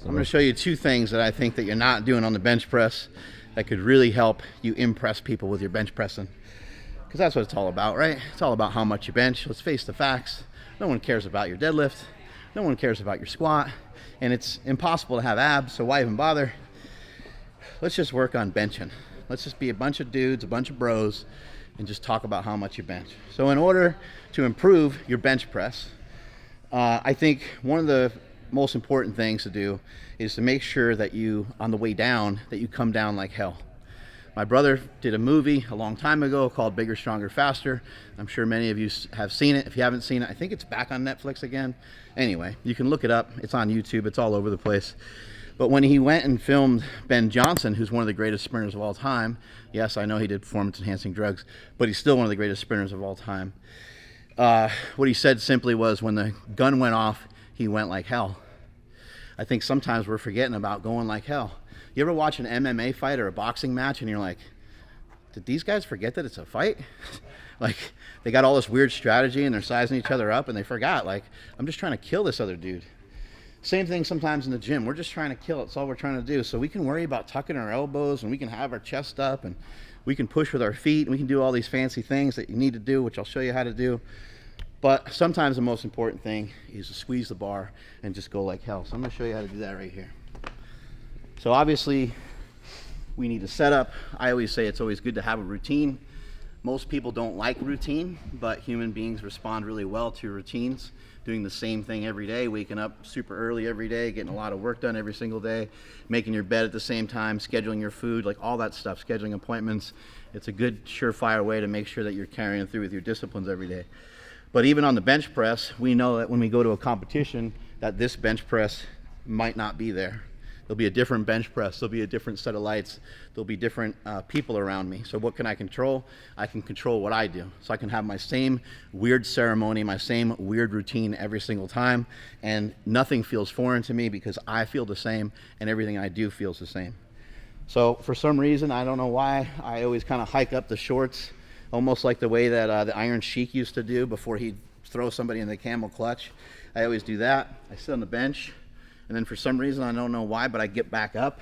I'm going to show you two things that I think that you're not doing on the bench press that could really help you impress people with your bench pressing. Because that's what it's all about, right? It's all about how much you bench. Let's face the facts. No one cares about your deadlift. No one cares about your squat. And it's impossible to have abs, so why even bother? Let's just work on benching. Let's just be a bunch of dudes, a bunch of bros, and just talk about how much you bench. So in order to improve your bench press, I think one of the most important things to do is to make sure that you, on the way down, that you come down like hell. My brother did a movie a long time ago called Bigger, Stronger, Faster. I'm sure many of you have seen it. If you haven't seen it, I think it's back on Netflix again. Anyway, you can look it up. It's on YouTube. It's all over the place. But when he went and filmed Ben Johnson, who's one of the greatest sprinters of all time, yes, I know he did performance-enhancing drugs, but he's still one of the greatest sprinters of all time. What he said simply was, when the gun went off, he went like hell. I think sometimes we're forgetting about going like hell. You ever watch an MMA fight or a boxing match and you're like, did these guys forget that it's a fight? Like, they got all this weird strategy and they're sizing each other up and they forgot, like, I'm just trying to kill this other dude. Same thing sometimes in the gym. We're just trying to kill it. That's all we're trying to do. So we can worry about tucking our elbows and we can have our chest up and we can push with our feet and we can do all these fancy things that you need to do, which I'll show you how to do. But sometimes the most important thing is to squeeze the bar and just go like hell. So I'm going to show you how to do that right here. So obviously we need to set up. I always say it's always good to have a routine. Most people don't like routine, but human beings respond really well to routines. Doing the same thing every day, waking up super early every day, getting a lot of work done every single day, making your bed at the same time, scheduling your food, like all that stuff, scheduling appointments. It's a good surefire way to make sure that you're carrying through with your disciplines every day. But even on the bench press, we know that when we go to a competition, that this bench press might not be there. There'll be a different bench press. There'll be a different set of lights. There'll be different people around me. So what can I control? I can control what I do. So I can have my same weird ceremony, my same weird routine every single time, and nothing feels foreign to me because I feel the same and everything I do feels the same. So for some reason, I don't know why, I always kind of hike up the shorts, almost like the way that the Iron Sheik used to do before he'd throw somebody in the camel clutch. I always do that. I sit on the bench. And then for some reason, I don't know why, but I get back up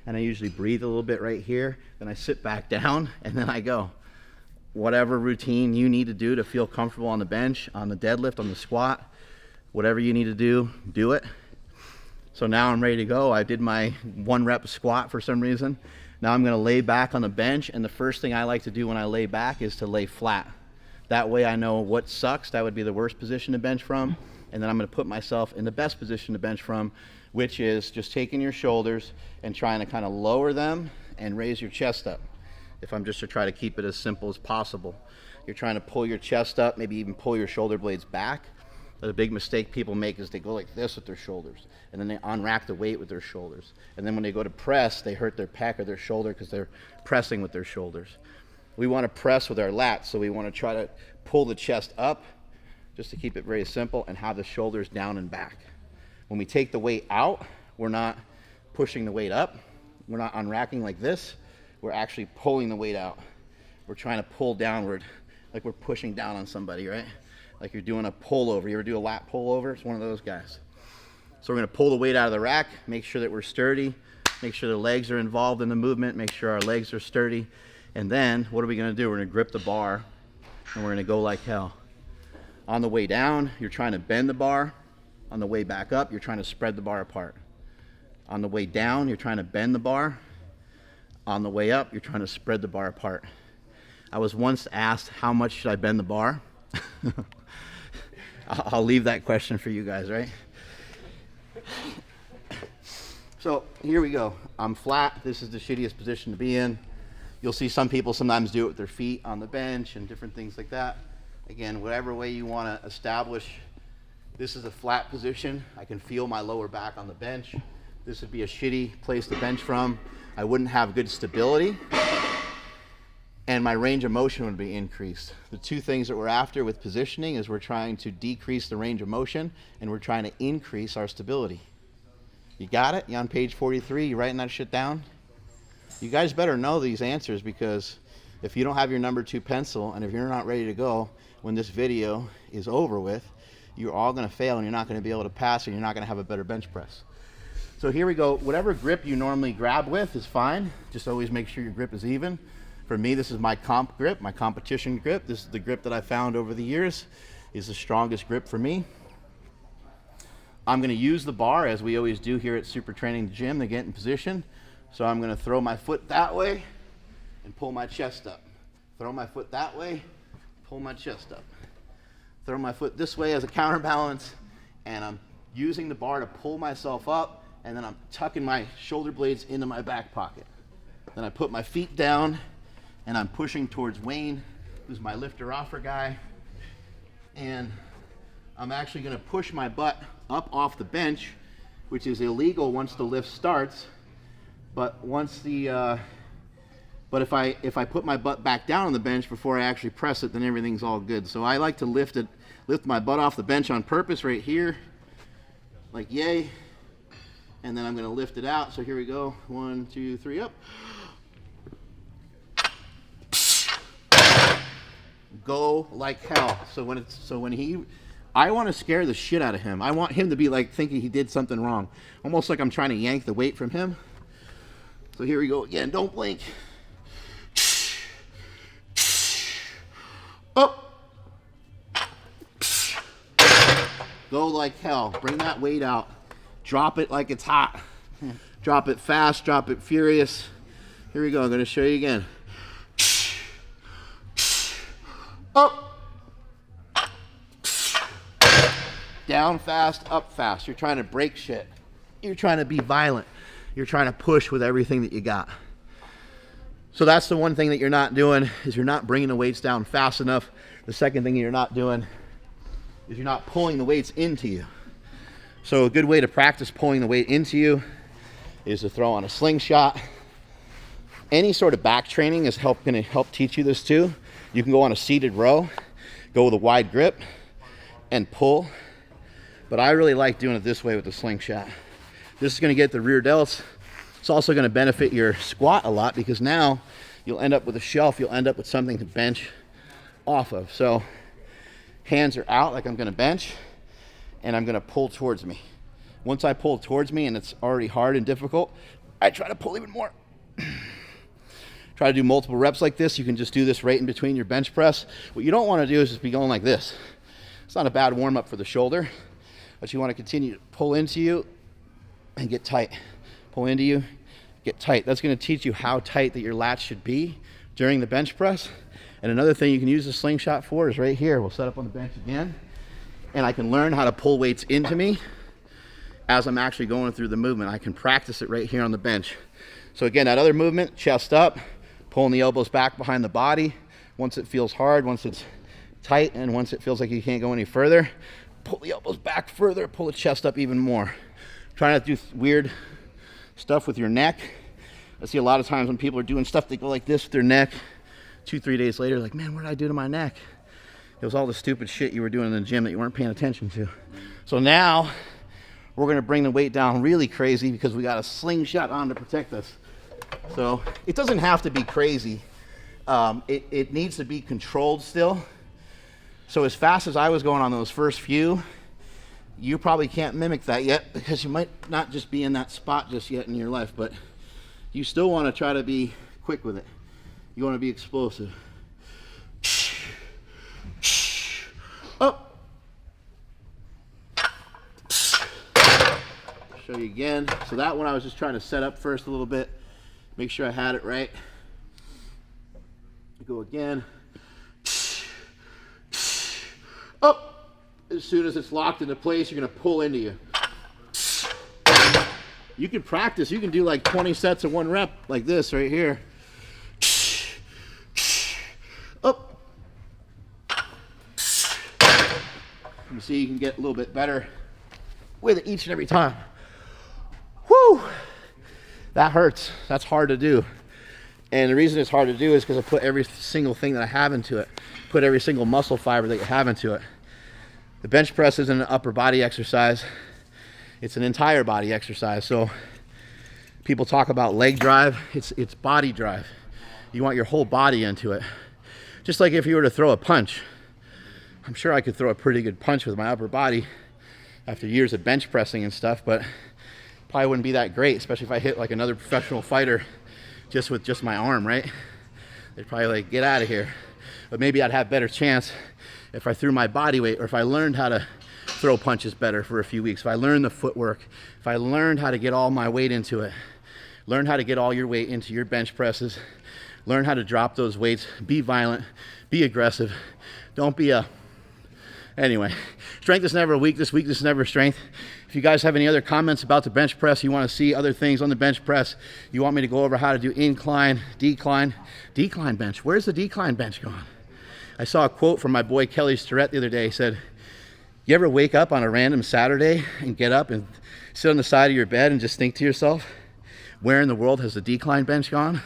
and I usually breathe a little bit right here. Then I sit back down and then I go. Whatever routine you need to do to feel comfortable on the bench, on the deadlift, on the squat, whatever you need to do, do it. So now I'm ready to go. I did my 1 rep squat for some reason. Now I'm gonna lay back on the bench, and the first thing I like to do when I lay back is to lay flat. That way I know what sucks. That would be the worst position to bench from. And then I'm going to put myself in the best position to bench from, which is just taking your shoulders and trying to kind of lower them and raise your chest up. If I'm just to try to keep it as simple as possible. You're trying to pull your chest up, maybe even pull your shoulder blades back. But a big mistake people make is they go like this with their shoulders, and then they unrack the weight with their shoulders. And then when they go to press, they hurt their pec or their shoulder because they're pressing with their shoulders. We want to press with our lats, so we want to try to pull the chest up, just to keep it very simple, and have the shoulders down and back. When we take the weight out, we're not pushing the weight up. We're not unracking like this. We're actually pulling the weight out. We're trying to pull downward, like we're pushing down on somebody, right? Like you're doing a pullover. You ever do a lat pullover? It's one of those guys. So we're gonna pull the weight out of the rack, make sure that we're sturdy, make sure the legs are involved in the movement, make sure our legs are sturdy. And then what are we gonna do? We're gonna grip the bar and we're gonna go like hell. On the way down, you're trying to bend the bar. On the way back up, you're trying to spread the bar apart. On the way down, you're trying to bend the bar. On the way up, you're trying to spread the bar apart. I was once asked, how much should I bend the bar? I'll leave that question for you guys, right? So here we go. I'm flat. This is the shittiest position to be in. You'll see some people sometimes do it with their feet on the bench and different things like that. Again, whatever way you want to establish, this is a flat position. I can feel my lower back on the bench. This would be a shitty place to bench from. I wouldn't have good stability, and my range of motion would be increased. The two things that we're after with positioning is we're trying to decrease the range of motion, and we're trying to increase our stability. You got it? You on page 43? You writing that shit down? You guys better know these answers, because if you don't have your number 2 pencil, and if you're not ready to go when this video is over with, you're all going to fail and you're not going to be able to pass and you're not going to have a better bench press. So here we go. Whatever grip you normally grab with is fine. Just always make sure your grip is even. For me, this is my comp grip, my competition grip. This is the grip that I found over the years is the strongest grip for me. I'm going to use the bar, as we always do here at Super Training Gym, to get in position. So I'm going to throw my foot that way and pull my chest up. Throw my foot that way, pull my chest up. Throw my foot this way as a counterbalance, and I'm using the bar to pull myself up, and then I'm tucking my shoulder blades into my back pocket. Then I put my feet down, and I'm pushing towards Wayne, who's my lifter-offer guy, and I'm actually going to push my butt up off the bench, which is illegal once the lift starts. But once the but if I put my butt back down on the bench before I actually press it, then everything's all good. So I like to lift my butt off the bench on purpose right here, like yay, and then I'm going to lift it out. So here we go, 1, 2, 3, up. Go like hell. I want to scare the shit out of him. I want him to be like thinking he did something wrong, almost like I'm trying to yank the weight from him. So here we go again. Don't blink. Up. Go like hell. Bring that weight out. Drop it like it's hot. Drop it fast. Drop it furious. Here we go. I'm going to show you again. Up. Down fast, up fast. You're trying to break shit. You're trying to be violent. You're trying to push with everything that you got. So that's the one thing that you're not doing, is you're not bringing the weights down fast enough. The second thing you're not doing is you're not pulling the weights into you. So a good way to practice pulling the weight into you is to throw on a slingshot. Any sort of back training is going to help teach you this too. You can go on a seated row, go with a wide grip, and pull. But I really like doing it this way with the slingshot. This is going to get the rear delts. It's also going to benefit your squat a lot, because now you'll end up with a shelf. You'll end up with something to bench off of. So hands are out like I'm going to bench, and I'm going to pull towards me. Once I pull towards me and it's already hard and difficult, I try to pull even more. Try to do multiple reps like this. You can just do this right in between your bench press. What you don't want to do is just be going like this. It's not a bad warm up for the shoulder, but you want to continue to pull into you and get tight. Pull into you, get tight. That's going to teach you how tight that your lats should be during the bench press. And another thing you can use the slingshot for is right here. We'll set up on the bench again, and I can learn how to pull weights into me as I'm actually going through the movement. I can practice it right here on the bench. So again, that other movement, chest up, pulling the elbows back behind the body. Once it feels hard, once it's tight, and once it feels like you can't go any further, pull the elbows back further, pull the chest up even more. Try not to do weird stuff with your neck. I see a lot of times when people are doing stuff, they go like this with their neck. 2-3 days later, like, man, what did I do to my neck? It was all the stupid shit you were doing in the gym that you weren't paying attention to. So now we're going to bring the weight down really crazy, because we got a slingshot on to protect us. So it doesn't have to be crazy. It needs to be controlled still. So as fast as I was going on those first few, you probably can't mimic that yet, because you might not just be in that spot just yet in your life, but you still want to try to be quick with it. You want to be explosive. Up. Show you again. So that one I was just trying to set up first a little bit, make sure I had it right. Go again. Up. As soon as it's locked into place, you're going to pull into you. You can practice. You can do like 20 sets of 1 rep like this right here. Up. You see, you can get a little bit better with it each and every time. Whew. That hurts. That's hard to do. And the reason it's hard to do is because I put every single thing that I have into it. Put every single muscle fiber that you have into it. The bench press isn't an upper body exercise. It's an entire body exercise. So people talk about leg drive. It's body drive. You want your whole body into it. Just like if you were to throw a punch. I'm sure I could throw a pretty good punch with my upper body after years of bench pressing and stuff, but probably wouldn't be that great, especially if I hit like another professional fighter just with just my arm, right? They'd probably like, get out of here. But maybe I'd have better chance if I threw my body weight, or if I learned how to throw punches better for a few weeks, if I learned the footwork, if I learned how to get all my weight into it, learn how to get all your weight into your bench presses, learn how to drop those weights, be violent, be aggressive, don't be a, anyway, strength is never a weakness, weakness is never strength. If you guys have any other comments about the bench press, you want to see other things on the bench press, you want me to go over how to do incline, decline bench. Where's the decline bench going? I saw a quote from my boy Kelly Starrett the other day. He said, you ever wake up on a random Saturday and get up and sit on the side of your bed and just think to yourself, where in the world has the decline bench gone?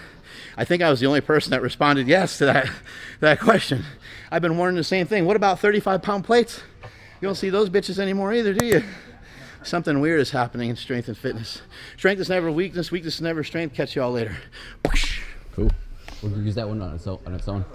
I think I was the only person that responded yes to that question. I've been wondering the same thing. What about 35-pound plates? You don't see those bitches anymore either, do you? Something weird is happening in strength and fitness. Strength is never weakness, weakness is never strength. Catch you all later. Cool. We'll use that one on its own.